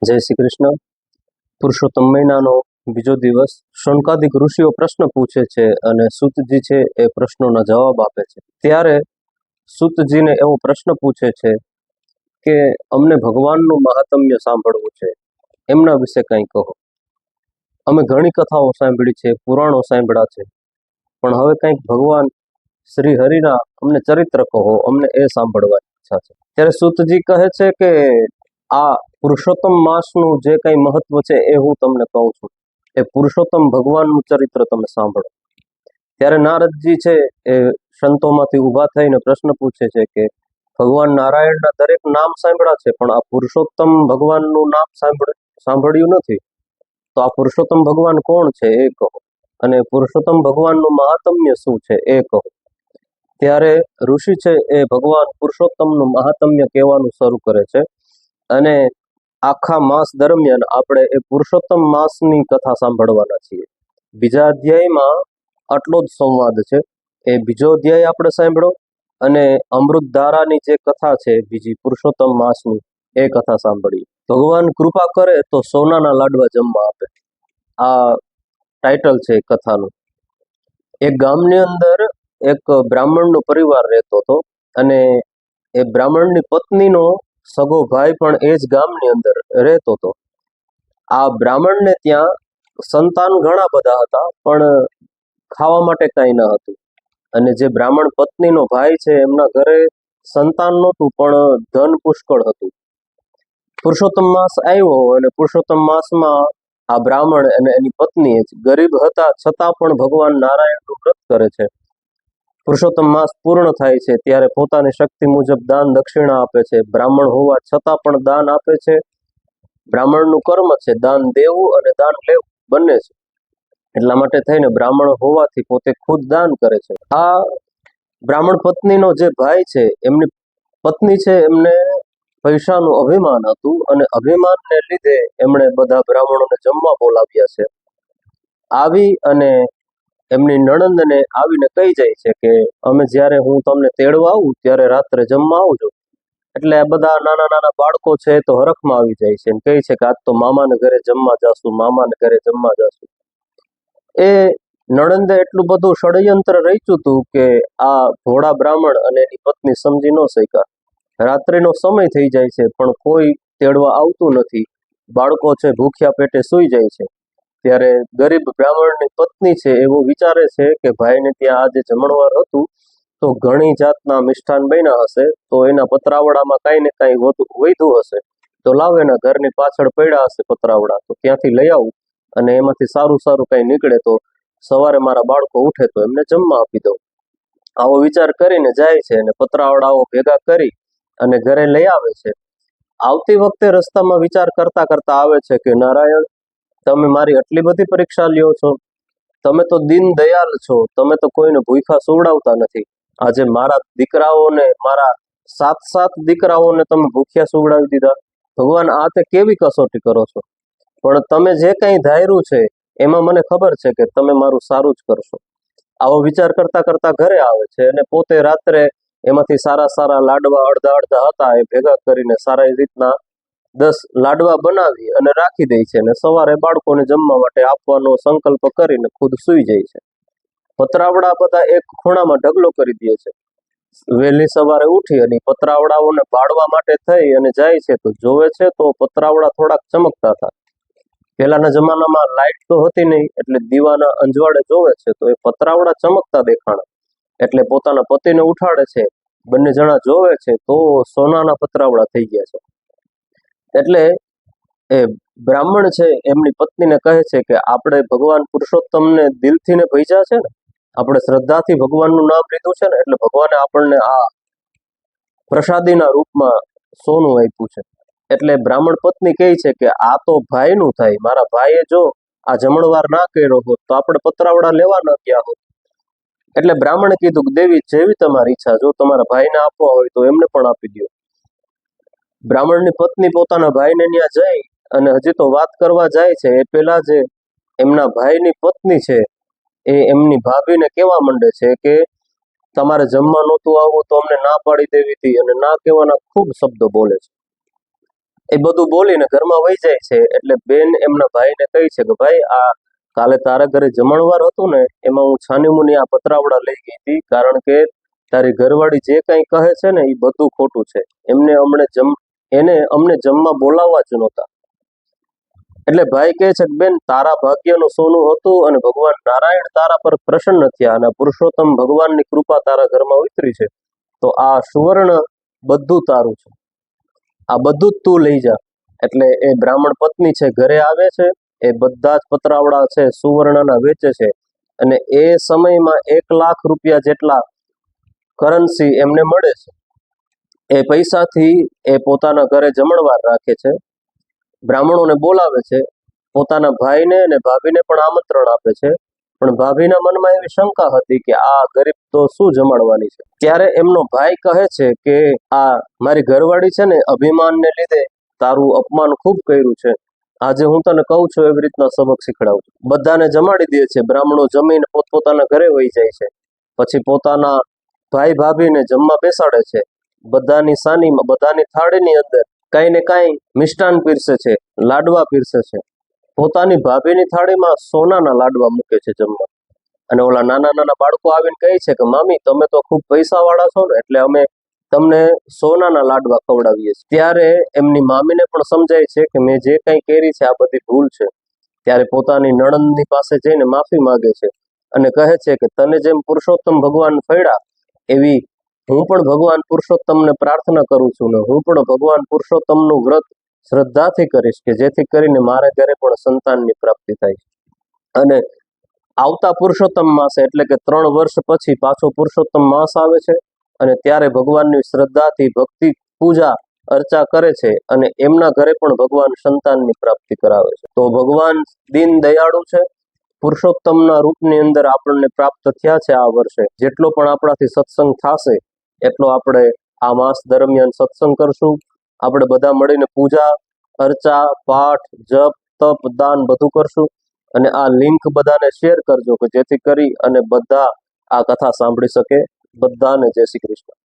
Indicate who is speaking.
Speaker 1: જય શ્રી કૃષ્ણ. પુરુષોત્તમ મહિનાનો બીજો દિવસ. શૌનકાદિક ઋષિઓ પ્રશ્ન પૂછે છે અને સૂતજી છે એ પ્રશ્નોના જવાબ આપે છે. ત્યારે સૂતજીને એવો પ્રશ્ન પૂછે છે કે અમને ભગવાનનું મહાત્મ્ય સાંભળવું છે, એમના વિશે કંઈ કહો. અમે ઘણી કથાઓ સાંભળી છે, પુરાણો સાંભળ્યા છે, પણ હવે કંઈક ભગવાન શ્રી હરિના અમને ચરિત્ર કહો, અમને એ સાંભળવાની ઈચ્છા છે. ત્યારે સૂતજી કહે છે કે આ પુરુષોત્તમ માસનું જે કંઈ મહત્વ છે એ હું તમને કહું છું. એ પુરુષોત્તમ ભગવાનનું ચરિત્ર તમે સાંભળો. ત્યારે નારદજી છે એ સંતોમાંથી ઊભા થઈને પ્રશ્ન પૂછે છે કે ભગવાન નારાયણના દરેક નામ સાંભળ્યા છે, પણ આ પુરુષોત્તમ ભગવાનનું નામ સાંભળ્યું નથી. તો આ પુરુષોત્તમ ભગવાન કોણ છે એ કહો, અને પુરુષોત્તમ ભગવાનનું મહાત્મ્ય શું છે એ કહો. ત્યારે ઋષિ છે એ ભગવાન પુરુષોત્તમનું મહાત્મ્ય કહેવાનું શરૂ કરે છે. અને આખા માસ દરમિયાન આપણે એ પુરુષોત્તમ માસની કથા સાંભળવાના છીએ. બીજા અધ્યાયમાં આટલો જ સંવાદ છે. એ બીજો અધ્યાય આપણે સાંભળો અને અમૃતધારાની જે કથા છે બીજી પુરુષોત્તમ માસની, એ કથા સાંભળીએ. ભગવાન કૃપા કરે તો સોનાના લાડવા જમવા આપે, આ ટાઇટલ છે કથાનું. એક ગામની અંદર એક બ્રાહ્મણનો પરિવાર રહેતો હતો, અને એ બ્રાહ્મણની પત્નીનો સગો ભાઈ પણ એ જ ગામની અંદર રહેતો હતો. આ બ્રાહ્મણને ત્યાં સંતાન ઘણા બધા હતા, પણ ખાવા માટે કાંઈ ન હતું. અને જે બ્રાહ્મણ પત્નીનો ભાઈ છે એમના ઘરે સંતાન નહોતું, પણ ધન પુષ્કળ હતું. પુરુષોત્તમ માસ આવ્યો અને પુરુષોત્તમ માસમાં આ બ્રાહ્મણ અને એની પત્ની જ ગરીબ હતા, છતાં પણ ભગવાન નારાયણનું વ્રત કરે છે. પુરુષોત્તમ માસ પૂર્ણ થાય છે ત્યારે પોતાની શક્તિ મુજબ દાન દક્ષિણા આપે છે. બ્રાહ્મણ હોવા છતાં પણ દાન આપે છે. બ્રાહ્મણનું કર્મ છે દાન દેવું અને દાન લેવું બંને છે. એટલા માટે થઈને બ્રાહ્મણ હોવાથી પોતે ખુદ દાન કરે છે. આ બ્રાહ્મણ પત્નીનો જે ભાઈ છે, એમની પત્ની છે, એમને પૈસાનું અભિમાન હતું, અને અભિમાનને લીધે એમણે બધા બ્રાહ્મણોને જમવા બોલાવ્યા છે. આવી અને એમની નણંદને આવીને કહી જાય છે કે અમે જ્યારે હું તમને તેડવા આવું ત્યારે રાત્રે જમવા આવજો. એટલે આ બધા નાના નાના બાળકો છે તો હરખમાં આવી જાય છે અને કહે છે કે આજ તો મામાને ઘરે જમવા જાશું, મામાને ઘરે જમવા જાશું. એ નણંદે એટલું બધું ષડયંત્ર રચ્યું હતું કે આ ભોળા બ્રાહ્મણ અને એની પત્ની સમજી ન શક્યા. રાત્રિનો સમય થઈ જાય છે પણ કોઈ તેડવા આવતું નથી. બાળકો છે ભૂખ્યા પેટે સૂઈ જાય છે. ત્યારે ગરીબ બ્રાહ્મણની પત્ની છે એવું વિચારે છે કે ભાઈને ત્યાં આજે જમણવાર હતું તો ઘણી જાતના મિષ્ઠાન બન્યા હશે, તો એના પતરાવડામાં કાંઈ ને કાંઈ વધ્યું હશે, તો લાવ એના ઘરની પાછળ પડ્યા હશે પતરાવડા, તો ત્યાંથી લઈ આવું અને એમાંથી સારું સારું કાંઈ નીકળે તો સવારે મારા બાળકો ઉઠે તો એમને જમવા આપી દઉં. આવો વિચાર કરીને જાય છે અને પતરાવડાઓ ભેગા કરી અને ઘરે લઈ આવે છે. આવતી વખતે રસ્તામાં વિચાર કરતા કરતા આવે છે કે નારાયણ, તમે મારી આટલી બધી પરીક્ષા લ્યો છો, તમે તો દીન દયાલ છો, તમે તો કોઈને ભૂખ્યા સુવડાવતા નથી. આજે મારા દીકરાઓને, મારા 7 દીકરાઓને તમે ભૂખ્યા સુવડાવી દીધા. ભગવાન, આ તે કેવી કસોટી કરો છો? પણ તમે જે કંઈ ધાર્યું છે એમાં મને ખબર છે કે તમે મારું સારું જ કરશો. આવો વિચાર કરતા કરતા ઘરે આવે છે અને પોતે રાત્રે એમાંથી સારા સારા લાડવા અડધા અડધા હતા એ ભેગા કરીને સારી રીતના 10 લાડવા બનાવી અને રાખી દે છે, અને સવારે બાળકોને જમવા માટે આપવાનો સંકલ્પ કરીને ખુદ સૂઈ જાય છે. પતરાવડા બધા એક ખૂણામાં ઢગલો કરી દે છે. વહેલી સવારે ઉઠી અને પતરાવડાઓને બાળવા માટે થઈ અને જાય છે તો જોવે છે તો પતરાવડા થોડાક ચમકતા હતા. પહેલાના જમાનામાં લાઇટ તો હતી નહીં, એટલે દીવાના અંજવાળે જોવે છે તો એ પતરાવડા ચમકતા દેખાણા. એટલે પોતાના પતિને ઉઠાડે છે. બંને જણા જોવે છે તો સોનાના પતરાવડા થઈ ગયા છે. એટલે એ બ્રાહ્મણ છે એમની પત્નીને કહે છે કે આપણે ભગવાન પુરુષોત્તમને દિલથી ને ભજ્યા છે ને, આપણે શ્રદ્ધાથી ભગવાનનું નામ લીધું છે ને, એટલે ભગવાને આપણને આ પ્રસાદીના રૂપમાં સોનું આપ્યું છે. એટલે બ્રાહ્મણ પત્ની કહે છે કે આ તો ભાઈનું થાય, મારા ભાઈએ જો આ જમણવાર ના કર્યો હોત તો આપણે પતરાવડા લેવા ન ગયા હોત. એટલે બ્રાહ્મણે કીધું કે દેવી, જેવી તમારી ઈચ્છા, જો તમારા ભાઈને આપવા હોય તો એમને પણ આપી દો. બ્રાહ્મણની પત્ની પોતાના ભાઈને ત્યાં જઈ અને હજી તો વાત કરવા જાય છે એ પેલા જે એમના ભાઈની પત્ની છે એ એમની ભાભીને કહેવા માંડે છે કે તમારે જમવા નહોતું આવવું તો અમને ના પાડી દેવી હતી, અને ના કહેવાના ખૂબ શબ્દો બોલે છે. એ બધું બોલીને ઘરમાં વહી જાય છે. એટલે બેન એમના ભાઈને કહે છે કે ભાઈ, આ કાલે તારા ઘરે જમણવાર હતું ને, એમાં હું છાની મુની આ પતરાવડા લઈ ગઈ હતી, કારણ કે તારી ઘરવાળી જે કંઈ કહે છે ને એ બધું ખોટું છે. એને અમને જમવા બોલાવવા જ નહોતા. એટલે ભાઈ કહે છે કે બેન, તારા ભાગ્યનું સોનું હતું અને ભગવાન નારાયણ તારા પર પ્રસન્ન થયા અને પુરુષોત્તમ ભગવાનની કૃપા તારા ઘરમાં ઉતરી છે, તો આ સુવર્ણ બધું તારું છે, આ બધું જ તું લઈ જા. એટલે એ બ્રાહ્મણ પત્ની છે, ઘરે આવે છે, એ બધા જ પતરાવડા છે સુવર્ણના વેચે છે, અને એ સમયમાં 1,00,000 રૂપિયા જેટલા કરન્સી એમને મળે છે. એ પૈસાથી એ પોતાના ઘરે જમણવાર રાખે છે, બ્રાહ્મણોને બોલાવે છે, પોતાના ભાઈને અને ભાભીને પણ આમંત્રણ આપે છે. પણ ભાભીના મનમાં એવી શંકા હતી કે આ ગરીબ તો શું જમાડવાની છે. ત્યારે એમનો ભાઈ કહે છે કે આ મારી ઘરવાળી છે ને, અભિમાનને લીધે તારું અપમાન ખૂબ કર્યું છે. આજે હું તને કહું છું એવી રીતના સબક શીખડાવું છું. બધાને જમાડી દે છે. બ્રાહ્મણો જમીને પોતપોતાના ઘરે વહી જાય છે. પછી પોતાના ભાઈ ભાભીને જમવા બેસાડે છે. બધાની સાનીમાં, બધાની થાળીની અંદર કાંઈ ને કાંઈ મિષ્ટાન પીરસે છે, લાડવા પીરસે છે. પોતાની ભાભીની થાળીમાં સોનાના લાડવા મૂકે છે જમવા. અને ઓલા નાના નાના બાળકો આવીને કહે છે કે મામી, તમે તો ખૂબ પૈસાવાળા છો ને, એટલે અમે તમને સોનાના લાડવા ખવડાવીએ છીએ. ત્યારે એમની મામીને પણ સમજાય છે કે મેં જે કંઈ કરી છે આ બધી ભૂલ છે. ત્યારે પોતાની નણંદની પાસે જઈને માફી માંગે છે અને કહે છે કે તને જેમ પુરુષોત્તમ ભગવાન ફળ્યા, એવી હું પણ ભગવાન પુરુષોત્તમને પ્રાર્થના કરું છું ને હું પણ ભગવાન પુરુષોત્તમનું વ્રત શ્રદ્ધાથી કરીશ કે જેથી કરીને મારે ઘરે પણ સંતાનની પ્રાપ્તિ થાય. અને આવતા પુરુષોત્તમ માસે, એટલે કે 3 વર્ષ પછી પાછો પુરુષોત્તમ માસ આવે છે, અને ત્યારે ભગવાનની શ્રદ્ધાથી ભક્તિ પૂજા અર્ચા કરે છે, અને એમના ઘરે પણ ભગવાન સંતાનની પ્રાપ્તિ કરાવે છે. તો ભગવાન દીન દયાળુ છે. પુરુષોત્તમના રૂપની અંદર આપણને પ્રાપ્ત થયા છે આ વર્ષે. જેટલો પણ આપણાથી સત્સંગ થશે એટલો આપણે આ માસ દરમિયાન સત્સંગ કરશું. આપણે બધા મળીને પૂજા અર્ચા, પાઠ, જપ, તપ, દાન બધું કરશું. અને આ લિંક બધાને શેર કરજો કે જેથી કરી અને બધા આ કથા સાંભળી શકે. બધાને જય શ્રી કૃષ્ણ.